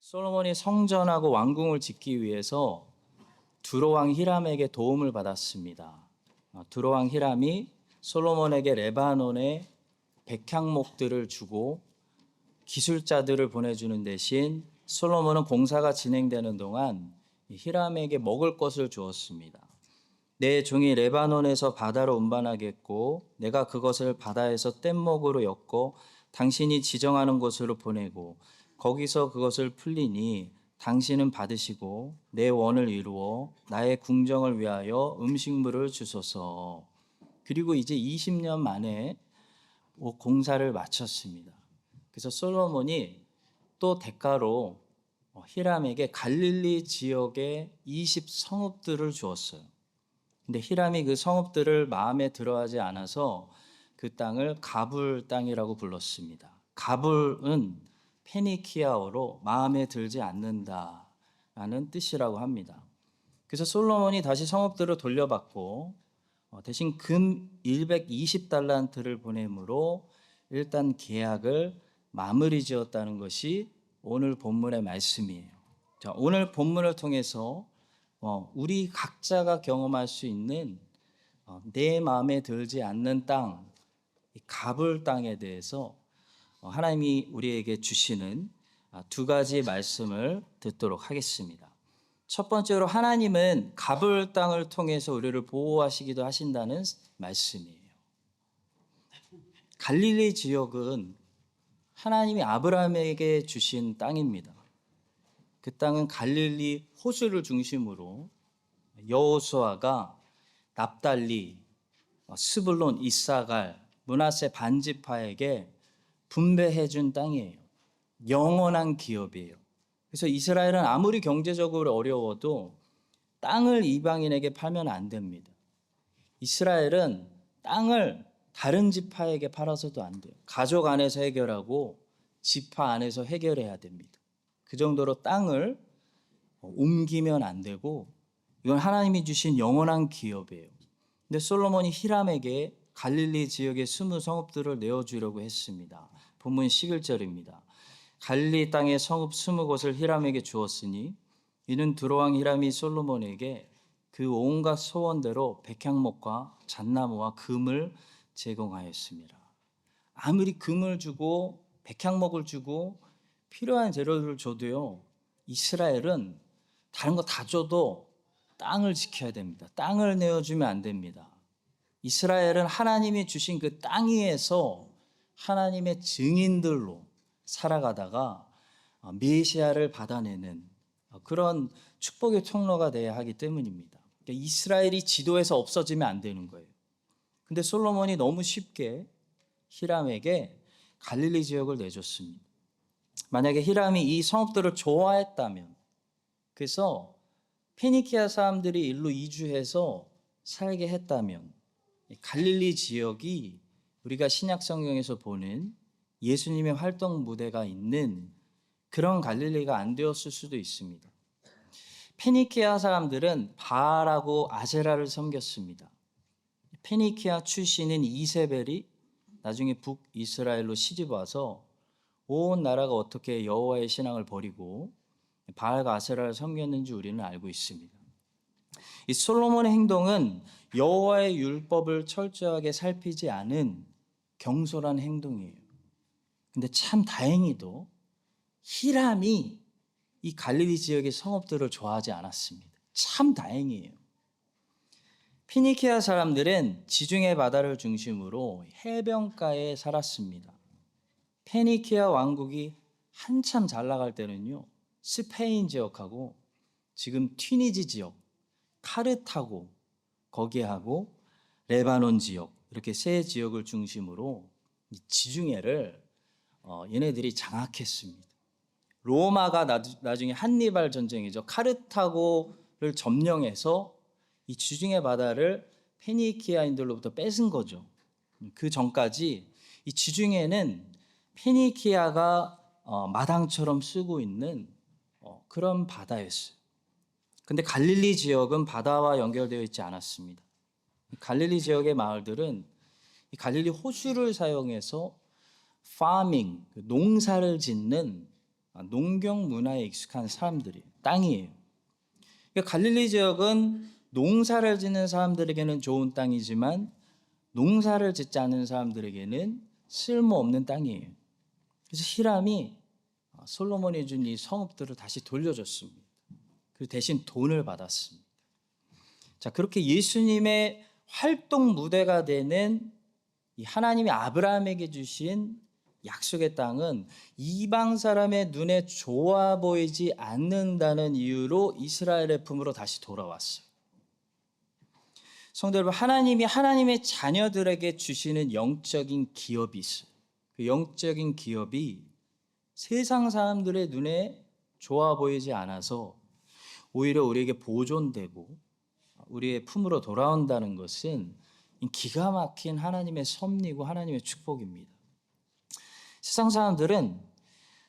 솔로몬이 성전하고 왕궁을 짓기 위해서 두로왕 히람에게 도움을 받았습니다. 두로왕 히람이 솔로몬에게 레바논의 백향목들을 주고 기술자들을 보내주는 대신 솔로몬은 공사가 진행되는 동안 히람에게 먹을 것을 주었습니다. 내 종이 레바논에서 바다로 운반하겠고 내가 그것을 바다에서 뗏목으로 엮어 당신이 지정하는 곳으로 보내고 거기서 그것을 풀리니 당신은 받으시고 내 원을 이루어 나의 궁정을 위하여 음식물을 주소서. 그리고 이제 20년 만에 공사를 마쳤습니다. 그래서 솔로몬이 또 대가로 히람에게 갈릴리 지역의 20성읍들을 주었어요. 근데 히람이 그 성읍들을 마음에 들어하지 않아서 그 땅을 가불 땅이라고 불렀습니다. 가불은 페니키아어로 마음에 들지 않는다라는 뜻이라고 합니다. 그래서 솔로몬이 다시 성읍들을 돌려받고 대신 금 120달란트를 보내므로 일단 계약을 마무리 지었다는 것이 오늘 본문의 말씀이에요. 자, 오늘 본문을 통해서 우리 각자가 경험할 수 있는 내 마음에 들지 않는 땅, 가불 땅에 대해서 하나님이 우리에게 주시는 두 가지 말씀을 듣도록 하겠습니다. 첫 번째로 하나님은 가불 땅을 통해서 우리를 보호하시기도 하신다는 말씀이에요. 갈릴리 지역은 하나님이 아브라함에게 주신 땅입니다. 그 땅은 갈릴리 호수를 중심으로 여호수아가 납달리, 스불론, 이사갈, 므낫세 반지파에게 분배해 준 땅이에요. 영원한 기업이에요. 그래서 이스라엘은 아무리 경제적으로 어려워도 땅을 이방인에게 팔면 안 됩니다. 이스라엘은 땅을 다른 지파에게 팔아서도 안 돼요. 가족 안에서 해결하고 지파 안에서 해결해야 됩니다. 그 정도로 땅을 옮기면 안 되고 이건 하나님이 주신 영원한 기업이에요. 근데 솔로몬이 히람에게 갈릴리 지역의 20성읍들을 내어주려고 했습니다. 본문 11절입니다. 갈릴리 땅의 성읍 20곳을 히람에게 주었으니 이는 두로왕 히람이 솔로몬에게 그 온갖 소원대로 백향목과 잣나무와 금을 제공하였습니다. 아무리 금을 주고 백향목을 주고 필요한 재료들을 줘도요, 이스라엘은 다른 거 다 줘도 땅을 지켜야 됩니다. 땅을 내어주면 안 됩니다. 이스라엘은 하나님이 주신 그 땅 위에서 하나님의 증인들로 살아가다가 메시아를 받아내는 그런 축복의 통로가 되어야 하기 때문입니다. 그러니까 이스라엘이 지도에서 없어지면 안 되는 거예요. 근데 솔로몬이 너무 쉽게 히람에게 갈릴리 지역을 내줬습니다. 만약에 히람이 이 성읍들을 좋아했다면, 그래서 페니키아 사람들이 일로 이주해서 살게 했다면 갈릴리 지역이 우리가 신약 성경에서 보는 예수님의 활동 무대가 있는 그런 갈릴리가 안 되었을 수도 있습니다. 페니키아 사람들은 바알하고 아세라를 섬겼습니다. 페니키아 출신인 이세벨이 나중에 북이스라엘로 시집 와서 온 나라가 어떻게 여호와의 신앙을 버리고 바알과 아세라를 섬겼는지 우리는 알고 있습니다. 이 솔로몬의 행동은 여호와의 율법을 철저하게 살피지 않은 경솔한 행동이에요. 근데 참 다행히도 히람이 이 갈릴리 지역의 성읍들을 좋아하지 않았습니다. 참 다행이에요. 피니키아 사람들은 지중해 바다를 중심으로 해변가에 살았습니다. 페니키아 왕국이 한참 잘 나갈 때는요, 스페인 지역하고 지금 튀니지 지역, 카르타고 거기하고 레바논 지역 이렇게 세 지역을 중심으로 이 지중해를 얘네들이 장악했습니다. 로마가 나중에 한니발 전쟁이죠. 카르타고를 점령해서 이 지중해 바다를 페니키아인들로부터 뺏은 거죠. 그 전까지 이 지중해는 페니키아가 마당처럼 쓰고 있는 그런 바다였어요. 근데 갈릴리 지역은 바다와 연결되어 있지 않았습니다. 갈릴리 지역의 마을들은 이 갈릴리 호수를 사용해서 파밍, 농사를 짓는 농경 문화에 익숙한 사람들이에요. 땅이에요. 그러니까 갈릴리 지역은 농사를 짓는 사람들에게는 좋은 땅이지만 농사를 짓지 않는 사람들에게는 쓸모없는 땅이에요. 그래서 히람이 솔로몬이 준 이 성읍들을 다시 돌려줬습니다. 그리고 대신 돈을 받았습니다. 자, 그렇게 예수님의 활동 무대가 되는 이 하나님이 아브라함에게 주신 약속의 땅은 이방 사람의 눈에 좋아 보이지 않는다는 이유로 이스라엘의 품으로 다시 돌아왔어요. 성도 여러분, 하나님이 하나님의 자녀들에게 주시는 영적인 기업이 있어요. 그 영적인 기업이 세상 사람들의 눈에 좋아 보이지 않아서 오히려 우리에게 보존되고 우리의 품으로 돌아온다는 것은 기가 막힌 하나님의 섭리고 하나님의 축복입니다. 세상 사람들은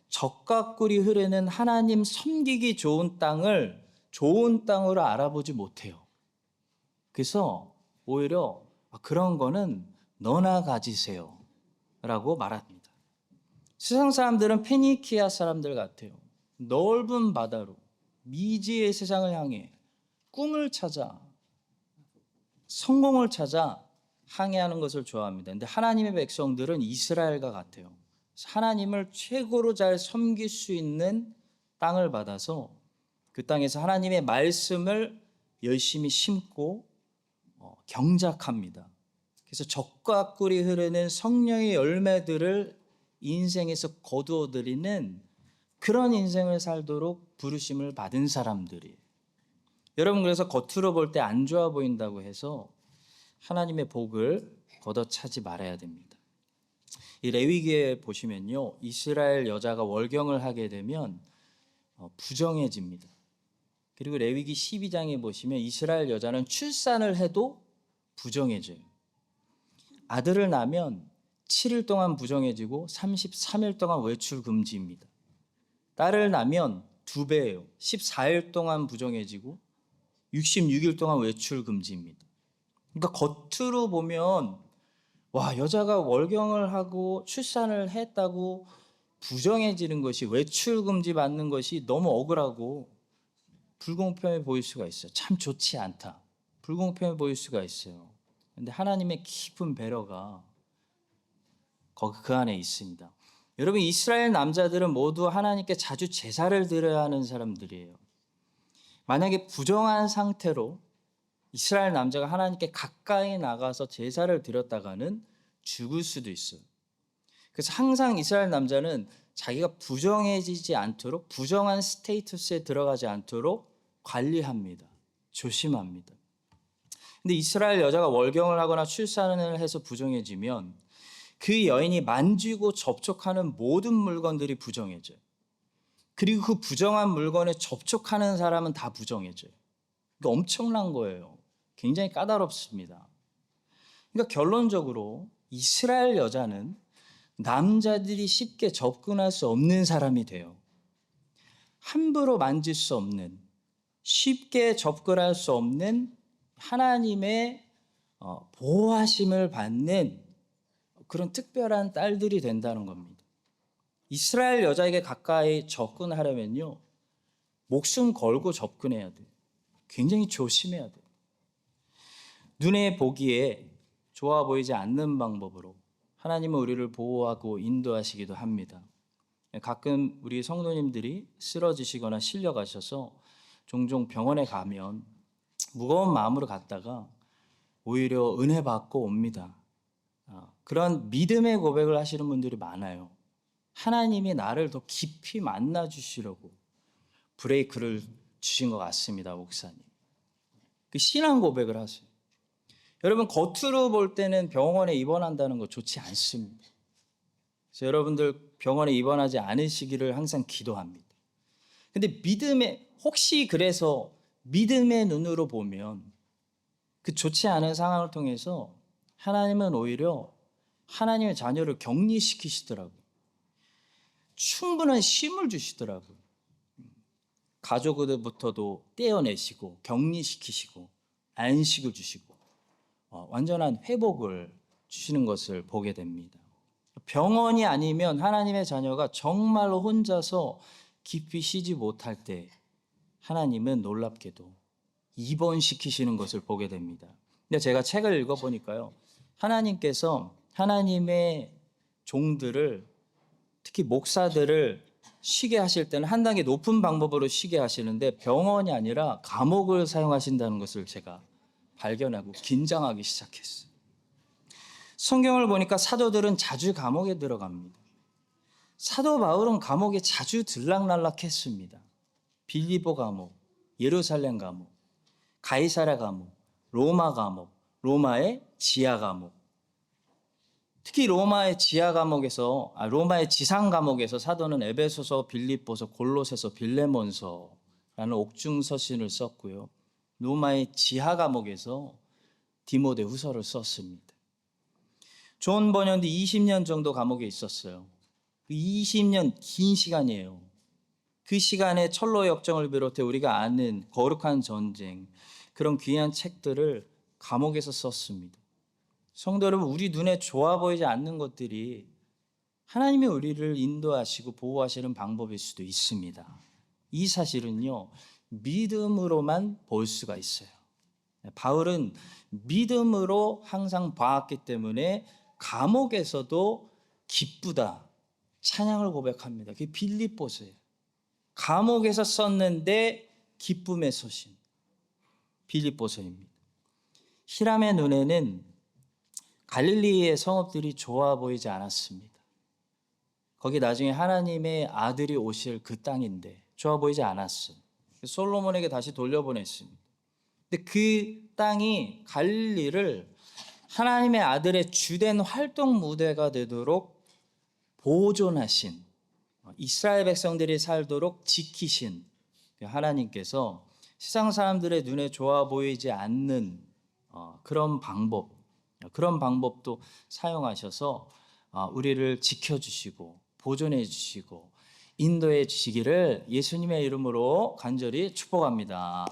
적과 꿀이 흐르는 하나님 섬기기 좋은 땅을 좋은 땅으로 알아보지 못해요. 그래서 오히려 그런 거는 너나 가지세요 라고 말합니다. 세상 사람들은 페니키아 사람들 같아요. 넓은 바다로 미지의 세상을 향해 꿈을 찾아 성공을 찾아 항해하는 것을 좋아합니다. 근데 하나님의 백성들은 이스라엘과 같아요. 하나님을 최고로 잘 섬길 수 있는 땅을 받아서 그 땅에서 하나님의 말씀을 열심히 심고 경작합니다. 그래서 적과 꿀이 흐르는 성령의 열매들을 인생에서 거두어들이는 그런 인생을 살도록 부르심을 받은 사람들이에요. 여러분, 그래서 겉으로 볼 때 안 좋아 보인다고 해서 하나님의 복을 걷어차지 말아야 됩니다. 이 레위기에 보시면요, 이스라엘 여자가 월경을 하게 되면 부정해집니다. 그리고 레위기 12장에 보시면 이스라엘 여자는 출산을 해도 부정해져요. 아들을 낳으면 7일 동안 부정해지고 33일 동안 외출 금지입니다. 딸을 낳으면 2배예요. 14일 동안 부정해지고 66일 동안 외출 금지입니다. 그러니까 겉으로 보면 와, 여자가 월경을 하고 출산을 했다고 부정해지는 것이, 외출 금지 받는 것이 너무 억울하고 불공평해 보일 수가 있어요. 참 좋지 않다. 불공평해 보일 수가 있어요. 그런데 하나님의 깊은 배려가 거기 그 안에 있습니다. 여러분, 이스라엘 남자들은 모두 하나님께 자주 제사를 드려야 하는 사람들이에요. 만약에 부정한 상태로 이스라엘 남자가 하나님께 가까이 나가서 제사를 드렸다가는 죽을 수도 있어요. 그래서 항상 이스라엘 남자는 자기가 부정해지지 않도록, 부정한 스테이터스에 들어가지 않도록 관리합니다. 조심합니다. 근데 이스라엘 여자가 월경을 하거나 출산을 해서 부정해지면 그 여인이 만지고 접촉하는 모든 물건들이 부정해져요. 그리고 그 부정한 물건에 접촉하는 사람은 다 부정해져요. 그러니까 엄청난 거예요. 굉장히 까다롭습니다. 그러니까 결론적으로 이스라엘 여자는 남자들이 쉽게 접근할 수 없는 사람이 돼요. 함부로 만질 수 없는, 쉽게 접근할 수 없는 하나님의 보호하심을 받는 그런 특별한 딸들이 된다는 겁니다. 이스라엘 여자에게 가까이 접근하려면요, 목숨 걸고 접근해야 돼요. 굉장히 조심해야 돼요. 눈에 보기에 좋아 보이지 않는 방법으로 하나님은 우리를 보호하고 인도하시기도 합니다. 가끔 우리 성도님들이 쓰러지시거나 실려가셔서 종종 병원에 가면 무거운 마음으로 갔다가 오히려 은혜 받고 옵니다. 그런 믿음의 고백을 하시는 분들이 많아요. 하나님이 나를 더 깊이 만나 주시려고 브레이크를 주신 것 같습니다, 목사님. 그 신앙 고백을 하세요. 여러분, 겉으로 볼 때는 병원에 입원한다는 거 좋지 않습니다. 그래서 여러분들 병원에 입원하지 않으시기를 항상 기도합니다. 근데 혹시 그래서 믿음의 눈으로 보면 그 좋지 않은 상황을 통해서 하나님은 오히려 하나님의 자녀를 격리시키시더라고요. 충분한 쉼을 주시더라고요. 가족으로부터도 떼어내시고 격리시키시고 안식을 주시고 완전한 회복을 주시는 것을 보게 됩니다. 병원이 아니면 하나님의 자녀가 정말로 혼자서 깊이 쉬지 못할 때 하나님은 놀랍게도 입원시키시는 것을 보게 됩니다. 근데 제가 책을 읽어보니까요, 하나님께서 하나님의 종들을, 특히 목사들을 쉬게 하실 때는 한 단계 높은 방법으로 쉬게 하시는데 병원이 아니라 감옥을 사용하신다는 것을 제가 발견하고 긴장하기 시작했어요. 성경을 보니까 사도들은 자주 감옥에 들어갑니다. 사도 바울은 감옥에 자주 들락날락했습니다. 빌립보 감옥, 예루살렘 감옥, 가이사랴 감옥, 로마 감옥, 로마의 지하 감옥. 특히 로마의 지하 감옥에서, 로마의 지상 감옥에서 사도는 에베소서, 빌립보서, 골로새서, 빌레몬서라는 옥중 서신을 썼고요. 로마의 지하 감옥에서 디모데후서를 썼습니다. 존 버년도 20년 정도 감옥에 있었어요. 20년 긴 시간이에요. 그 시간에 철로 역정을 비롯해 우리가 아는 거룩한 전쟁, 그런 귀한 책들을 감옥에서 썼습니다. 성도 여러분, 우리 눈에 좋아 보이지 않는 것들이 하나님이 우리를 인도하시고 보호하시는 방법일 수도 있습니다. 이 사실은요, 믿음으로만 볼 수가 있어요. 바울은 믿음으로 항상 봐왔기 때문에 감옥에서도 기쁘다, 찬양을 고백합니다. 그게 빌립보서예요. 감옥에서 썼는데 기쁨의 서신, 빌립보서입니다. 히람의 눈에는 갈릴리의 성읍들이 좋아 보이지 않았습니다. 거기 나중에 하나님의 아들이 오실 그 땅인데 좋아 보이지 않았어요. 솔로몬에게 다시 돌려보냈습니다. 근데 그 땅이 갈릴리를 하나님의 아들의 주된 활동 무대가 되도록 보존하신, 이스라엘 백성들이 살도록 지키신 하나님께서 세상 사람들의 눈에 좋아 보이지 않는 그런 방법도 사용하셔서 우리를 지켜주시고 보존해 주시고 인도해 주시기를 예수님의 이름으로 간절히 축복합니다.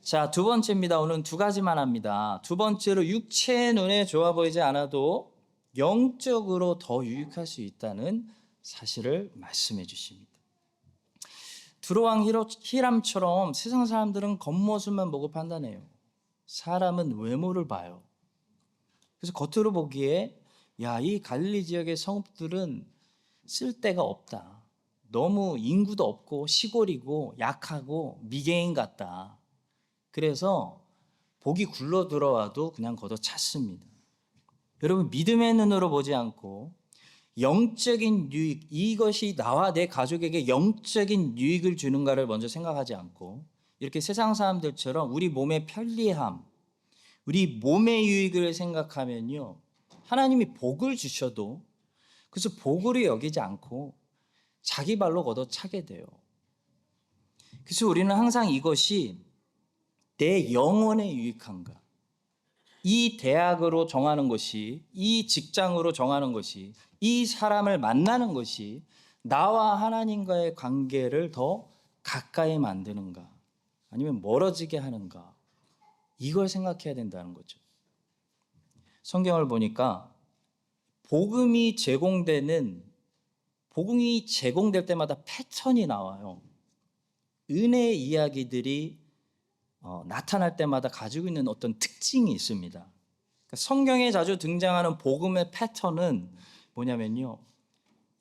자, 두 번째입니다. 오늘 두 가지만 합니다. 두 번째로 육체의 눈에 좋아 보이지 않아도 영적으로 더 유익할 수 있다는 사실을 말씀해 주십니다. 두로왕 히람처럼 세상 사람들은 겉모습만 보고 판단해요. 사람은 외모를 봐요. 그래서 겉으로 보기에 이 갈릴리 지역의 성읍들은 쓸데가 없다. 너무 인구도 없고 시골이고 약하고 미개인 같다. 그래서 복이 굴러 들어와도 그냥 걷어찼습니다. 여러분, 믿음의 눈으로 보지 않고 영적인 유익, 이것이 나와 내 가족에게 영적인 유익을 주는가를 먼저 생각하지 않고 이렇게 세상 사람들처럼 우리 몸의 편리함, 우리 몸의 유익을 생각하면요, 하나님이 복을 주셔도 그래서 복으로 여기지 않고 자기 발로 걷어차게 돼요. 그래서 우리는 항상 이것이 내 영혼에 유익한가, 이 대학으로 정하는 것이, 이 직장으로 정하는 것이, 이 사람을 만나는 것이 나와 하나님과의 관계를 더 가까이 만드는가, 아니면 멀어지게 하는가, 이걸 생각해야 된다는 거죠. 성경을 보니까 복음이 제공될 때마다 패턴이 나와요. 은혜의 이야기들이 나타날 때마다 가지고 있는 어떤 특징이 있습니다. 그러니까 성경에 자주 등장하는 복음의 패턴은 뭐냐면요,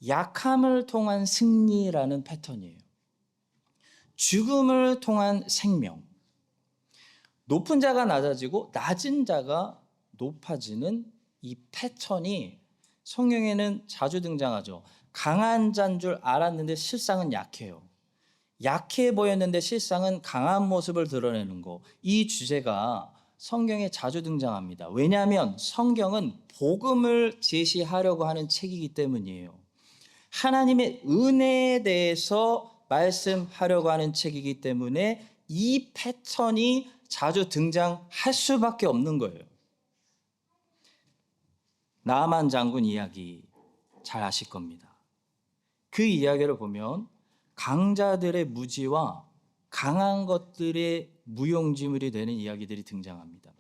약함을 통한 승리라는 패턴이에요. 죽음을 통한 생명, 높은 자가 낮아지고 낮은 자가 높아지는 이 패턴이 성경에는 자주 등장하죠. 강한 자인 줄 알았는데 실상은 약해요. 약해 보였는데 실상은 강한 모습을 드러내는 거, 이 주제가 성경에 자주 등장합니다. 왜냐하면 성경은 복음을 제시하려고 하는 책이기 때문이에요. 하나님의 은혜에 대해서 말씀하려고 하는 책이기 때문에 이 패턴이 자주 등장할 수밖에 없는 거예요. 나아만 장군 이야기 잘 아실 겁니다. 그 이야기를 보면 강자들의 무지와 강한 것들의 무용지물이 되는 이야기들이 등장합니다.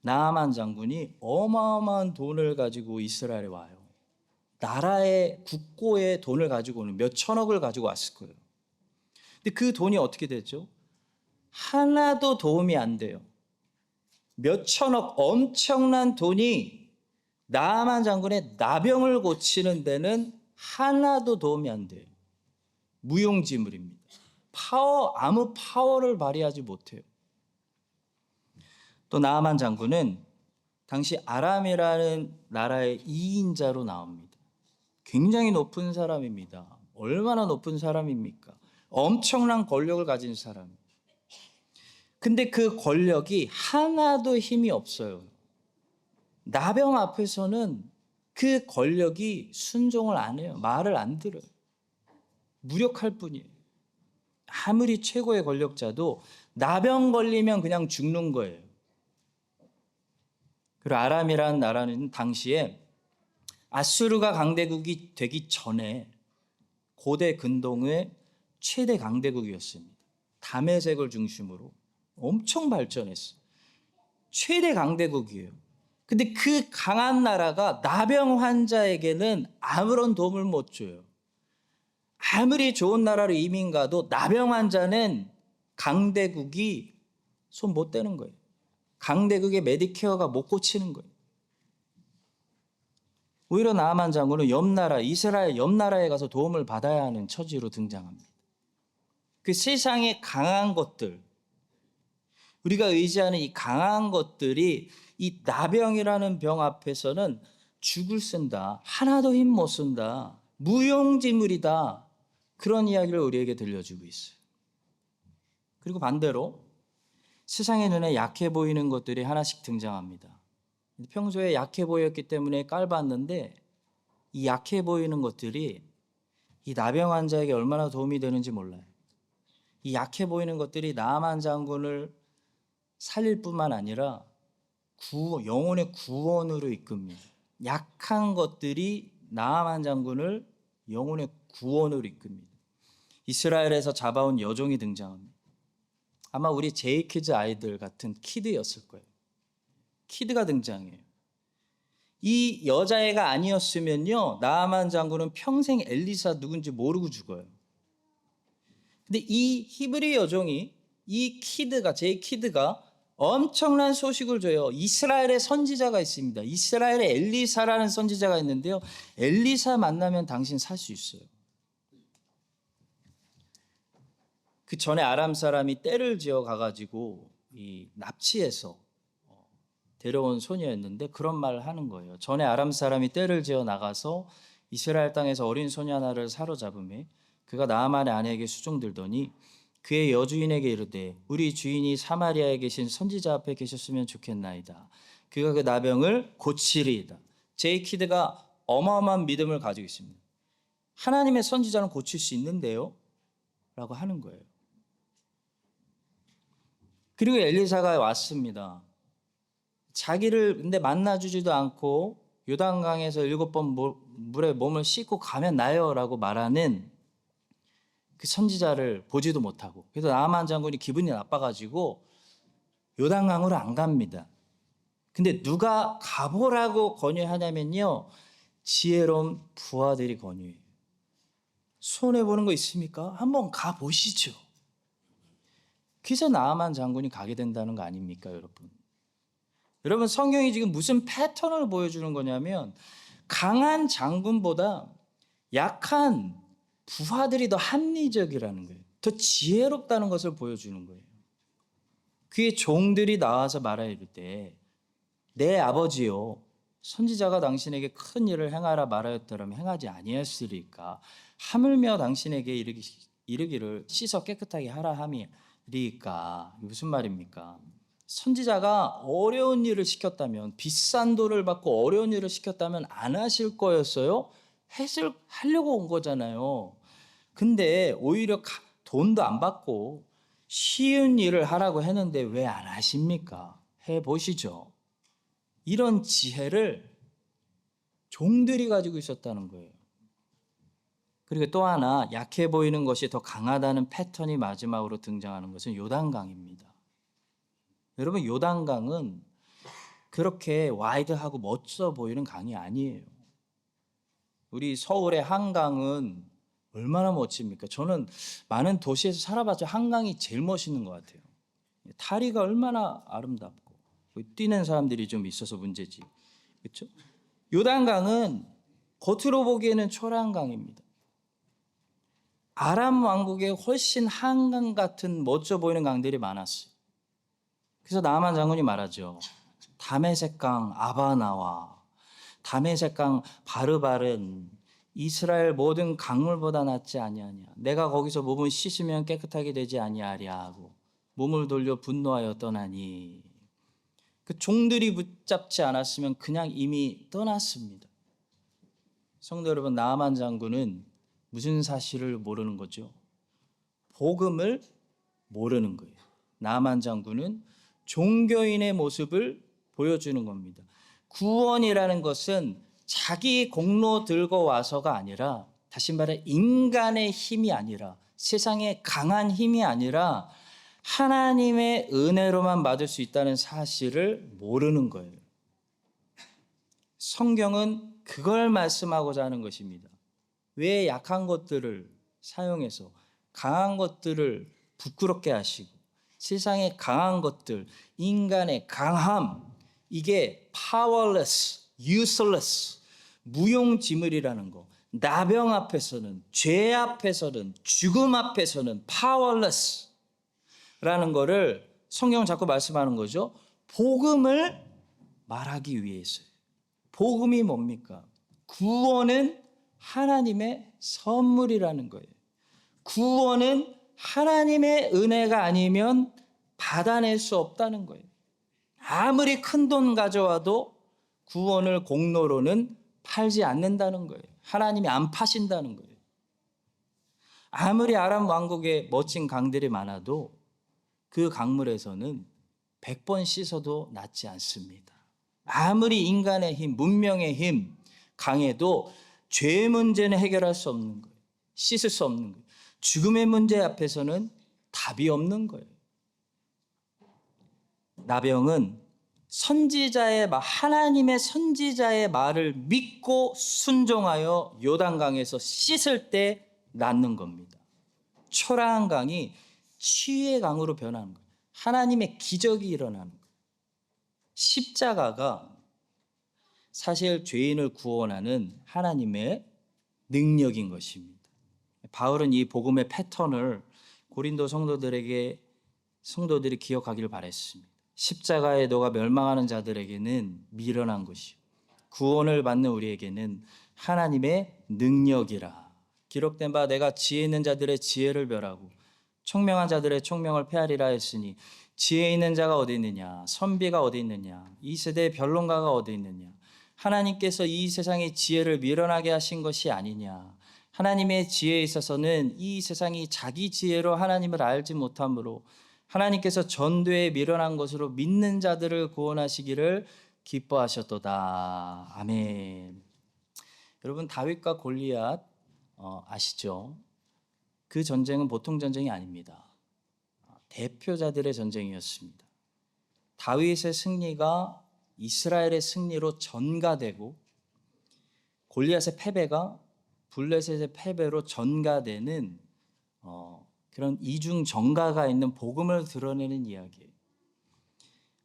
나아만 장군이 어마어마한 돈을 가지고 이스라엘에 와요. 나라의 국고에 돈을 가지고 오는 몇 천억을 가지고 왔을 거예요. 근데 그 돈이 어떻게 되죠? 하나도 도움이 안 돼요. 몇 천억 엄청난 돈이 나아만 장군의 나병을 고치는 데는 하나도 도움이 안 돼요. 무용지물입니다. 아무 파워를 발휘하지 못해요. 또 나아만 장군은 당시 아람이라는 나라의 2인자로 나옵니다. 굉장히 높은 사람입니다. 얼마나 높은 사람입니까? 엄청난 권력을 가진 사람. 근데 그 권력이 하나도 힘이 없어요. 나병 앞에서는 그 권력이 순종을 안 해요. 말을 안 들어요. 무력할 뿐이에요. 아무리 최고의 권력자도 나병 걸리면 그냥 죽는 거예요. 그리고 아람이라는 나라는 당시에 아수르가 강대국이 되기 전에 고대 근동의 최대 강대국이었습니다. 다메섹을 중심으로 엄청 발전했어요. 최대 강대국이에요. 근데 그 강한 나라가 나병 환자에게는 아무런 도움을 못 줘요. 아무리 좋은 나라로 이민 가도 나병 환자는 강대국이 손 못 대는 거예요. 강대국의 메디케어가 못 고치는 거예요. 오히려 나아만 장군은 옆나라, 이스라엘 옆나라에 가서 도움을 받아야 하는 처지로 등장합니다. 그 세상의 강한 것들, 우리가 의지하는 이 강한 것들이 이 나병이라는 병 앞에서는 죽을 쓴다, 하나도 힘 못 쓴다, 무용지물이다, 그런 이야기를 우리에게 들려주고 있어요. 그리고 반대로 세상의 눈에 약해 보이는 것들이 하나씩 등장합니다. 평소에 약해 보였기 때문에 깔봤는데 이 약해 보이는 것들이 이 나병 환자에게 얼마나 도움이 되는지 몰라요. 이 약해 보이는 것들이 나아만 장군을 살릴 뿐만 아니라 영혼의 구원으로 이끕니다. 약한 것들이 나아만 장군을 영혼의 구원으로 이끕니다. 이스라엘에서 잡아온 여종이 등장합니다. 아마 우리 제이키즈 아이들 같은 키드였을 거예요. 키드가 등장해요. 이 여자애가 아니었으면요, 나아만 장군은 평생 엘리사 누군지 모르고 죽어요. 근데 이 히브리 여종이, 제이 키드가 엄청난 소식을 줘요. 이스라엘에 선지자가 있습니다. 이스라엘에 엘리사라는 선지자가 있는데요, 엘리사 만나면 당신 살 수 있어요. 그 전에 아람 사람이 떼를 지어 가가지고 납치해서 데려온 소녀였는데 그런 말을 하는 거예요. 전에 아람 사람이 떼를 지어 나가서 이스라엘 땅에서 어린 소녀 하나를 사로잡음에 그가 나아만의 아내에게 수종들더니 그의 여주인에게 이르되 우리 주인이 사마리아에 계신 선지자 앞에 계셨으면 좋겠나이다. 그가 그 나병을 고치리이다. 제이키드가 어마어마한 믿음을 가지고 있습니다. 하나님의 선지자는 고칠 수 있는데요? 라고 하는 거예요. 그리고 엘리사가 왔습니다. 자기를 근데 만나주지도 않고 요단강에서 7번 물에 몸을 씻고 가면 나요라고 말하는 그 선지자를 보지도 못하고, 그래서 나아만 장군이 기분이 나빠가지고 요단강으로 안 갑니다. 근데 누가 가보라고 권유하냐면요, 지혜로운 부하들이 권유해요. 손해보는 거 있습니까? 한번 가보시죠. 그래서 나아만 장군이 가게 된다는 거 아닙니까, 여러분? 여러분, 성경이 지금 무슨 패턴을 보여주는 거냐면 강한 장군보다 약한 부하들이 더 합리적이라는 거예요. 더 지혜롭다는 것을 보여주는 거예요. 그의 종들이 나와서 말하 이르되 내 아버지요, 선지자가 당신에게 큰 일을 행하라 말하였더라면 행하지 아니하였으리까? 하물며 당신에게 이르기를 씻어 깨끗하게 하라 함이리까? 무슨 말입니까? 선지자가 어려운 일을 시켰다면, 비싼 돈을 받고 어려운 일을 시켰다면 안 하실 거였어요? 하려고 온 거잖아요. 근데 오히려 돈도 안 받고 쉬운 일을 하라고 했는데 왜 안 하십니까? 해보시죠. 이런 지혜를 종들이 가지고 있었다는 거예요. 그리고 또 하나, 약해 보이는 것이 더 강하다는 패턴이 마지막으로 등장하는 것은 요단강입니다. 여러분, 요단강은 그렇게 와이드하고 멋져 보이는 강이 아니에요. 우리 서울의 한강은 얼마나 멋집니까? 저는 많은 도시에서 살아봤자 한강이 제일 멋있는 것 같아요. 다리가 얼마나 아름답고 뛰는 사람들이 좀 있어서 문제지, 그렇죠? 요단강은 겉으로 보기에는 초라한 강입니다. 아람 왕국에 훨씬 한강 같은 멋져 보이는 강들이 많았어요. 그래서 나아만 장군이 말하죠. 다메섹강 아바나와 다메섹강 바르바른 이스라엘 모든 강물보다 낫지 아니하냐. 내가 거기서 몸을 씻으면 깨끗하게 되지 아니하랴 하고 몸을 돌려 분노하여 떠나니, 그 종들이 붙잡지 않았으면 그냥 이미 떠났습니다. 성도 여러분, 나아만 장군은 무슨 사실을 모르는 거죠? 복음을 모르는 거예요. 나아만 장군은 종교인의 모습을 보여주는 겁니다. 구원이라는 것은 자기 공로 들고 와서가 아니라, 다시 말해 인간의 힘이 아니라, 세상의 강한 힘이 아니라 하나님의 은혜로만 받을 수 있다는 사실을 모르는 거예요. 성경은 그걸 말씀하고자 하는 것입니다. 왜 약한 것들을 사용해서 강한 것들을 부끄럽게 하시고, 세상의 강한 것들, 인간의 강함, 이게 powerless, useless, 무용지물이라는 거. 나병 앞에서는, 죄 앞에서는, 죽음 앞에서는 powerless 라는 거를 성경은 자꾸 말씀하는 거죠. 복음을 말하기 위해서요. 복음이 뭡니까? 구원은 하나님의 선물이라는 거예요. 구원은 하나님의 은혜가 아니면 받아낼 수 없다는 거예요. 아무리 큰 돈 가져와도 구원을 공로로는 팔지 않는다는 거예요. 하나님이 안 파신다는 거예요. 아무리 아람 왕국에 멋진 강들이 많아도 그 강물에서는 100번 씻어도 낫지 않습니다. 아무리 인간의 힘, 문명의 힘 강해도 죄 문제는 해결할 수 없는 거예요. 씻을 수 없는 거예요. 죽음의 문제 앞에서는 답이 없는 거예요. 나병은 하나님의 선지자의 말을 믿고 순종하여 요단강에서 씻을 때 낫는 겁니다. 초라한 강이 치유의 강으로 변하는 거예요. 하나님의 기적이 일어나는 거예요. 십자가가 사실 죄인을 구원하는 하나님의 능력인 것입니다. 바울은 이 복음의 패턴을 고린도 성도들이 기억하기를 바랬습니다. 십자가에 너가 멸망하는 자들에게는 미련한 것이요, 구원을 받는 우리에게는 하나님의 능력이라. 기록된 바 내가 지혜 있는 자들의 지혜를 멸하고 총명한 자들의 총명을 폐하리라 했으니, 지혜 있는 자가 어디 있느냐, 선비가 어디 있느냐, 이 세대의 변론가가 어디 있느냐. 하나님께서 이 세상의 지혜를 미련하게 하신 것이 아니냐. 하나님의 지혜에 있어서는 이 세상이 자기 지혜로 하나님을 알지 못하므로 하나님께서 전도에 미련한 것으로 믿는 자들을 구원하시기를 기뻐하셨도다. 아멘. 여러분, 다윗과 골리앗 아시죠? 그 전쟁은 보통 전쟁이 아닙니다. 대표자들의 전쟁이었습니다. 다윗의 승리가 이스라엘의 승리로 전가되고, 골리앗의 패배가 블레셋의 패배로 전가되는 그런 이중 전가가 있는 복음을 드러내는 이야기예요.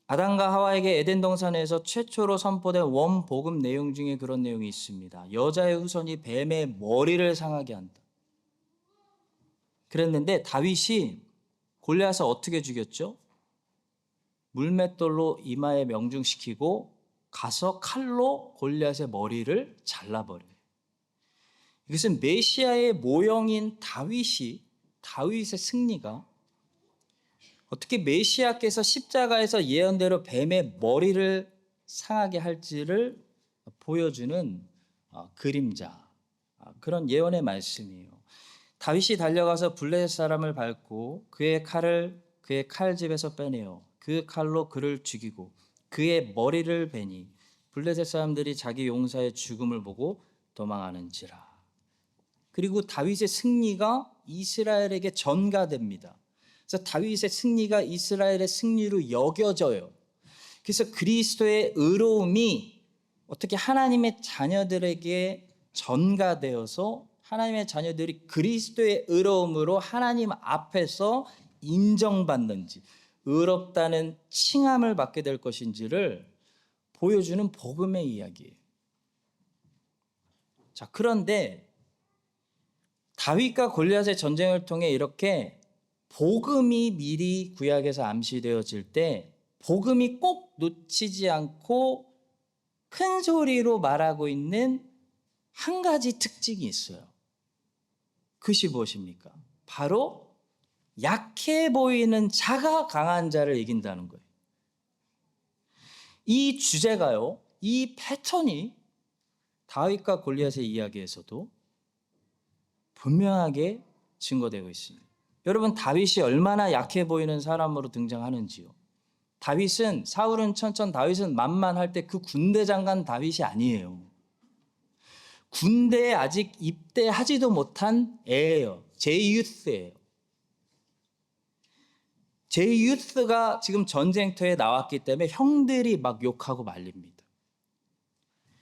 아담과 하와에게 에덴 동산에서 최초로 선포된 원복음 내용 중에 그런 내용이 있습니다. 여자의 후손이 뱀의 머리를 상하게 한다. 그랬는데 다윗이 골리앗을 어떻게 죽였죠? 물맷돌로 이마에 명중시키고 가서 칼로 골리앗의 머리를 잘라버려요. 이것은 메시아의 모형인 다윗의 승리가 어떻게 메시아께서 십자가에서 예언대로 뱀의 머리를 상하게 할지를 보여주는 그림자, 그런 예언의 말씀이에요. 다윗이 달려가서 블레셋 사람을 밟고 그의 칼을 그의 칼집에서 빼내어 그 칼로 그를 죽이고 그의 머리를 베니 블레셋 사람들이 자기 용사의 죽음을 보고 도망하는지라. 그리고 다윗의 승리가 이스라엘에게 전가됩니다. 그래서 다윗의 승리가 이스라엘의 승리로 여겨져요. 그래서 그리스도의 의로움이 어떻게 하나님의 자녀들에게 전가되어서 하나님의 자녀들이 그리스도의 의로움으로 하나님 앞에서 인정받는지, 의롭다는 칭함을 받게 될 것인지를 보여주는 복음의 이야기예요. 자, 그런데 다윗과 골리앗의 전쟁을 통해 이렇게 복음이 미리 구약에서 암시되어질 때 복음이 꼭 놓치지 않고 큰 소리로 말하고 있는 한 가지 특징이 있어요. 그것이 무엇입니까? 바로 약해 보이는 자가 강한 자를 이긴다는 거예요. 이 주제가요, 이 패턴이 다윗과 골리앗의 이야기에서도 분명하게 증거되고 있습니다. 여러분, 다윗이 얼마나 약해 보이는 사람으로 등장하는지요. 다윗은, 사울은 천천, 다윗은 만만할 때 그 군대 장관 다윗이 아니에요. 군대에 아직 입대하지도 못한 애예요. 제유스예요. 제유스가 지금 전쟁터에 나왔기 때문에 형들이 막 욕하고 말립니다.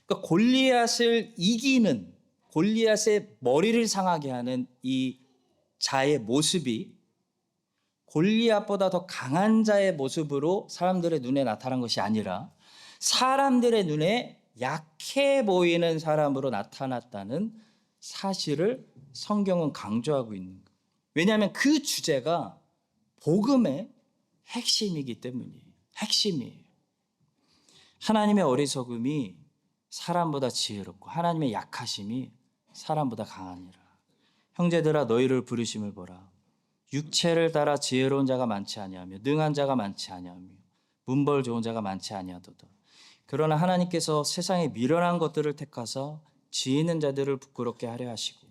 그러니까 골리앗을 이기는, 골리앗의 머리를 상하게 하는 이 자의 모습이 골리앗보다 더 강한 자의 모습으로 사람들의 눈에 나타난 것이 아니라 사람들의 눈에 약해 보이는 사람으로 나타났다는 사실을 성경은 강조하고 있는 거예요. 왜냐하면 그 주제가 복음의 핵심이기 때문이에요. 핵심이에요. 하나님의 어리석음이 사람보다 지혜롭고 하나님의 약하심이 사람보다 강하니라. 형제들아, 너희를 부르심을 보라. 육체를 따라 지혜로운 자가 많지 아니하며 능한 자가 많지 아니하며 문벌 좋은 자가 많지 아니하도다. 그러나 하나님께서 세상에 미련한 것들을 택하사 지혜 있는 자들을 부끄럽게 하려 하시고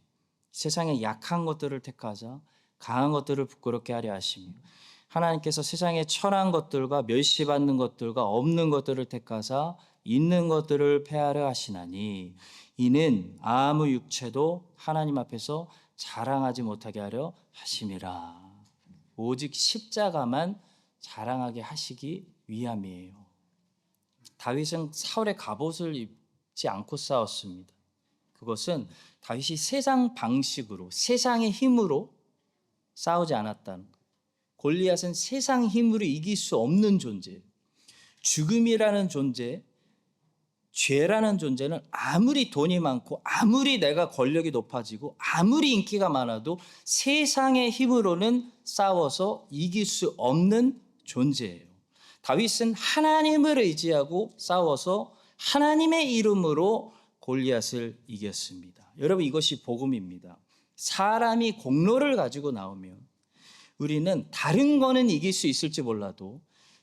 세상에 약한 것들을 택하사 강한 것들을 부끄럽게 하려 하시며 하나님께서 세상에 천한 것들과 멸시받는 것들과 없는 것들을 택하사 있는 것들을 폐하려 하시나니 이는 아무 육체도 하나님 앞에서 자랑하지 못하게 하려 하심이라. 오직 십자가만 자랑하게 하시기 위함이에요. 다윗은 사울의 갑옷을 입지 않고 싸웠습니다. 그것은 다윗이 세상 방식으로, 세상의 힘으로 싸우지 않았다는 것. 골리앗은 세상 힘으로 이길 수 없는 존재예요. 죽음이라는 존재, 죄라는 존재는 아무리 돈이 많고 아무리 내가 권력이 높아지고 아무리 인기가 많아도 세상의 힘으로는 싸워서 이길 수 없는 존재예요. 다윗은 하나님을 의지하고 싸워서 하나님의 이름으로 골리앗을 이겼습니다. 여러분, 이것이 복음입니다. 사람이 공로를 가지고 나오면 우리는 다른 거는 이길 수 있을지 몰라도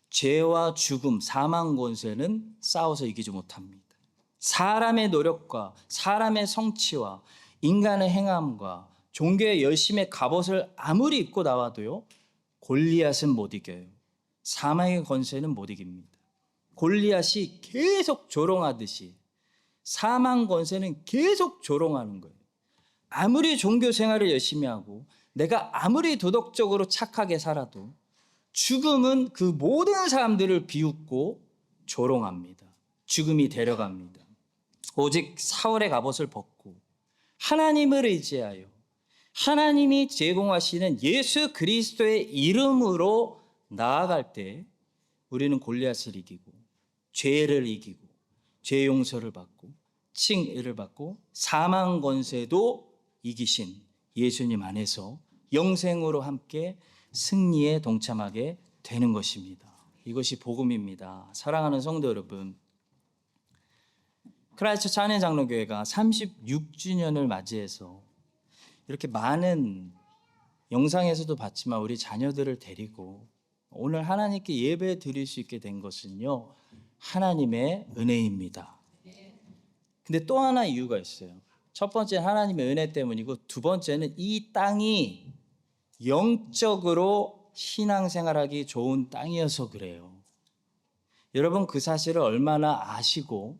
죄와 죽음, 사망 권세는 싸워서 이기지 못합니다. 사람의 노력과 사람의 성취와 인간의 행함과 종교의 열심의 갑옷을 아무리 입고 나와도요, 골리앗은 못 이겨요. 사망의 권세는 못 이깁니다. 골리앗이 계속 조롱하듯이 사망 권세는 계속 조롱하는 거예요. 아무리 종교 생활을 열심히 하고 내가 아무리 도덕적으로 착하게 살아도 죽음은 그 모든 사람들을 비웃고 조롱합니다. 죽음이 데려갑니다. 오직 사울의 갑옷을 벗고 하나님을 의지하여 하나님이 제공하시는 예수 그리스도의 이름으로 나아갈 때 우리는 골리앗을 이기고 죄를 이기고 죄 용서를 받고 칭의를 받고 사망 권세도 이기신 예수님 안에서 영생으로 함께 승리에 동참하게 되는 것입니다. 이것이 복음입니다. 사랑하는 성도 여러분, 크라이스트 찬양장로교회가 36주년을 맞이해서 이렇게 많은 영상에서도 봤지만 우리 자녀들을 데리고 오늘 하나님께 예배 드릴 수 있게 된 것은요, 하나님의 은혜입니다. 근데 또 하나 이유가 있어요. 첫 번째 하나님의 은혜 때문이고 두 번째는 이 땅이 영적으로 신앙생활하기 좋은 땅이어서 그래요. 여러분, 그 사실을 얼마나 아시고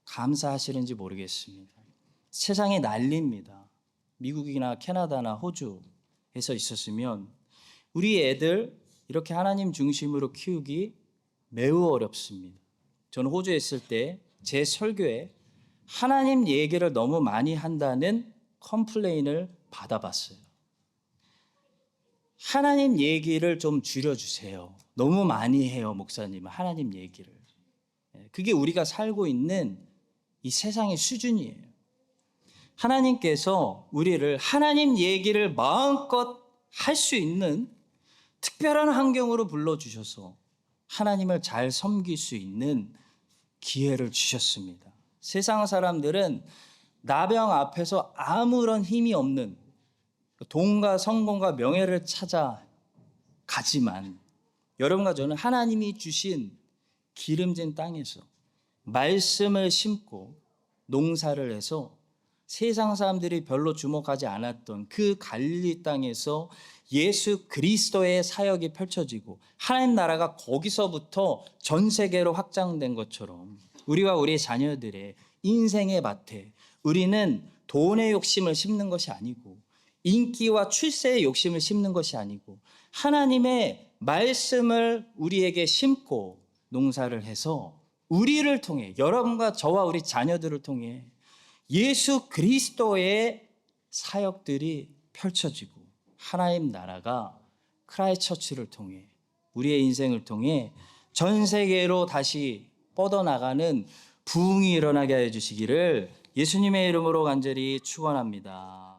감사하시는지 모르겠습니다. 세상이 난리입니다. 미국이나 캐나다나 호주에서 있었으면 우리 애들 이렇게 하나님 중심으로 키우기 매우 어렵습니다. 저는 호주에 있을 때 제 설교에 하나님 얘기를 너무 많이 한다는 컴플레인을 받아봤어요. 하나님 얘기를 좀 줄여주세요. 너무 많이 해요, 목사님은 하나님 얘기를. 그게 우리가 살고 있는 이 세상의 수준이에요. 하나님께서 우리를 하나님 얘기를 마음껏 할 수 있는 특별한 환경으로 불러주셔서 하나님을 잘 섬길 수 있는 기회를 주셨습니다. 세상 사람들은 나병 앞에서 아무런 힘이 없는 돈과 성공과 명예를 찾아 가지만 여러분과 저는 하나님이 주신 기름진 땅에서 말씀을 심고 농사를 해서 세상 사람들이 별로 주목하지 않았던 그 갈릴리 땅에서 예수 그리스도의 사역이 펼쳐지고 하나님 나라가 거기서부터 전 세계로 확장된 것처럼 우리와 우리 자녀들의 인생의 밭에 우리는 돈의 욕심을 심는 것이 아니고 인기와 출세의 욕심을 심는 것이 아니고 하나님의 말씀을 우리에게 심고 농사를 해서 우리를 통해 여러분과 저와 우리 자녀들을 통해 예수 그리스도의 사역들이 펼쳐지고 하나님 나라가 크라이처치를 통해 우리의 인생을 통해 전 세계로 다시 뻗어나가는 부흥이 일어나게 해 주시기를 예수님의 이름으로 간절히 축원합니다.